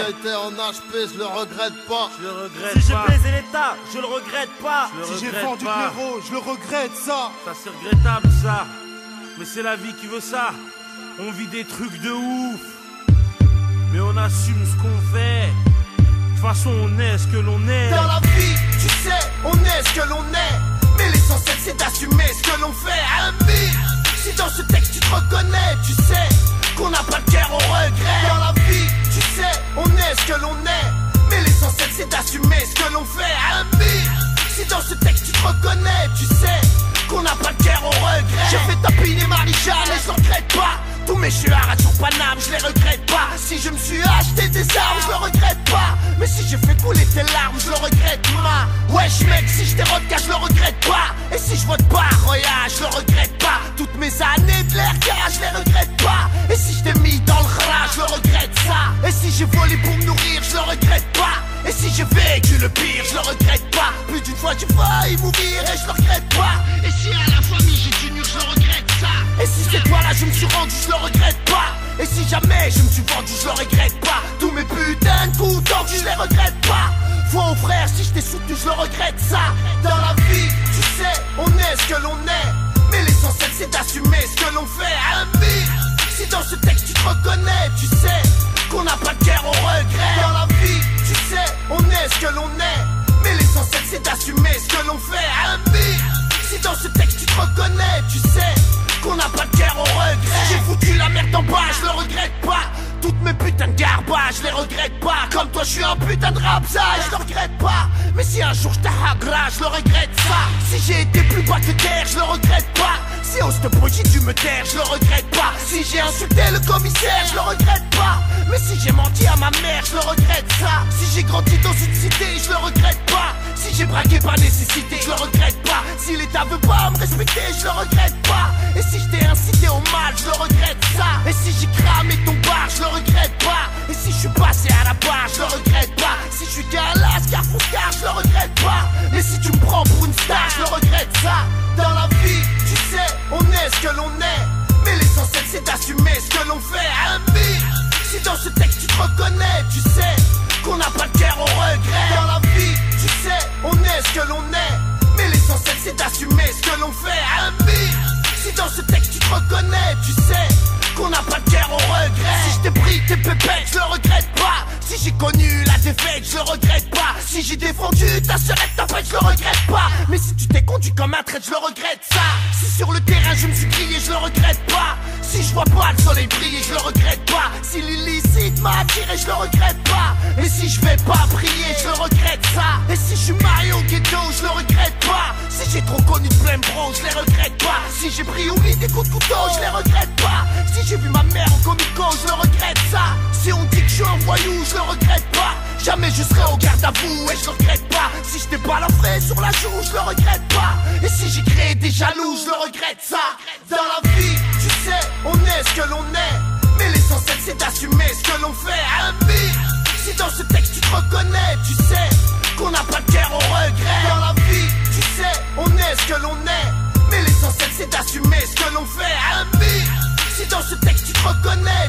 j'ai été en HP, je le regrette pas. Je le regrette Si j'ai pas. baisé l'État, je le regrette pas. Je le Si j'ai regrette vendu de pas. l'héros, je le regrette ça. Ça c'est regrettable ça. Mais c'est la vie qui veut ça. On vit des trucs de ouf. Mais on assume ce qu'on fait. De toute façon on est ce que l'on est. Dans la vie, tu sais, on est ce que l'on est. Mais l'essentiel c'est d'assumer ce que l'on fait. Ami, si dans ce texte tu te reconnais, tu sais qu'on n'a pas de guerre au regret. Dans la vie, tu sais, on est ce que l'on est. Mais l'essentiel c'est d'assumer ce que l'on fait. Ami, si dans ce texte tu te reconnais, tu sais qu'on n'a pas de guerre au regret. J'ai fait tapiner Marie-Jeanne et je le regrette pas. Tous mes chuards sur Paname, je les regrette pas. Si je me suis acheté des armes, je le regrette pas. Mais si j'ai fait couler tes larmes, je le regrette pas. Wesh mec, si je t'ai rodka, je le regrette pas. Et si je vote pas, Roya, je le regrette pas. Toutes mes années de l'air je les regrette pas. Et si je t'ai mis dans le rat, je le regrette ça. Et si j'ai volé pour me nourrir, je le regrette pas. Et si j'ai vécu le pire, je le regrette pas. Plus d'une fois j'ai failli mourir et je le regrette pas. Et si à la famille j'ai du mur, je le regrette ça. Et si cette fois là je me suis rendu, je le regrette pas. Et si jamais je me suis vendu, je le regrette pas. Tous mes putains de coups tordus, je les regrette pas. Foi aux frères, si je t'ai soutenu, je le regrette ça. Dans la vie, tu sais, on est ce que l'on est. Mais l'essentiel c'est d'assumer ce que l'on fait. Ami, si dans ce texte tu te reconnais, tu sais qu'on n'a pas de guerre au regret. Dans la vie, tu sais, on est ce que l'on est. Mais l'essentiel c'est d'assumer ce que l'on fait. Ami, si dans ce texte tu te reconnais, tu sais qu'on n'a pas de guerre au regret. J'ai foutu la merde en bas, je le regrette pas. Toutes mes putains de garbage, je les regrette pas. Comme toi je suis un putain de rapsa, je le regrette pas. Mais si un jour je t'agra, je le regrette ça. Si j'ai été plus bas que terre, je le regrette pas. Si host projet tu me taire, je le regrette pas. Si j'ai insulté le commissaire, je le regrette pas. Mais si j'ai menti à ma mère, je le regrette ça. Si j'ai grandi dans une cité, je le regrette pas. Si j'ai braqué par nécessité, je le regrette pas. Si l'État veut pas me respecter, je le regrette pas. Et si je t'ai incité au mal, je le regrette ça. Et si j'ai cramé ton bar, je le regrette pas. Et si je suis passé à la barre, je le regrette pas. Si je suis qu'un lascar fouscar, je le regrette pas. Mais si tu me prends pour une star, je le regrette ça. Dans la vie, tu sais, on est ce que l'on est. Mais l'essentiel c'est d'assumer ce que l'on fait. Ami, si dans ce texte tu te reconnais, tu sais qu'on n'a pas de guerre au regret. Dans la vie, tu sais, on est ce que l'on est. Mais l'essentiel c'est d'assumer ce que l'on fait. Ami, si dans ce texte tu te reconnais, tu sais qu'on n'a pas de guerre au regret. Si je t'ai pris tes pépettes, je le regrette pas. Si j'ai connu la défaite, je le regrette pas. Si j'ai défendu ta sœurette, ta fête, je le regrette pas. Mais si tu t'es conduit comme un traître, je le regrette ça. Si sur le terrain je me suis grillé, je le regrette pas. Si je vois pas le soleil briller, je le regrette pas. Si l'illicite m'a attiré, je le regrette pas. Et si je vais pas briller, je le regrette ça. Et si je suis marié au ghetto, je le regrette pas. Si j'ai trop connu de plein bro, je les regrette pas. Si j'ai pris ou mis des coups de couteau, je les regrette pas. Si j'ai vu ma mère en comico, je le regrette ça. Si on dit que je suis un voyou, je le regrette pas. Jamais je serai au garde à vous et je le regrette pas. Si je t'ai balafré sur la joue, je le regrette pas. Et si j'ai créé des jaloux, je le regrette ça. Dans la vie, tu sais, on est ce que l'on est. Mais l'essentiel c'est d'assumer ce que l'on fait. Ami, si dans ce texte tu te reconnais, tu sais qu'on n'a pas de guerre au regret. Dans la vie, tu sais, on est ce que l'on est. Mais l'essentiel c'est d'assumer ce que l'on fait. Ami, si dans ce texte tu te reconnais,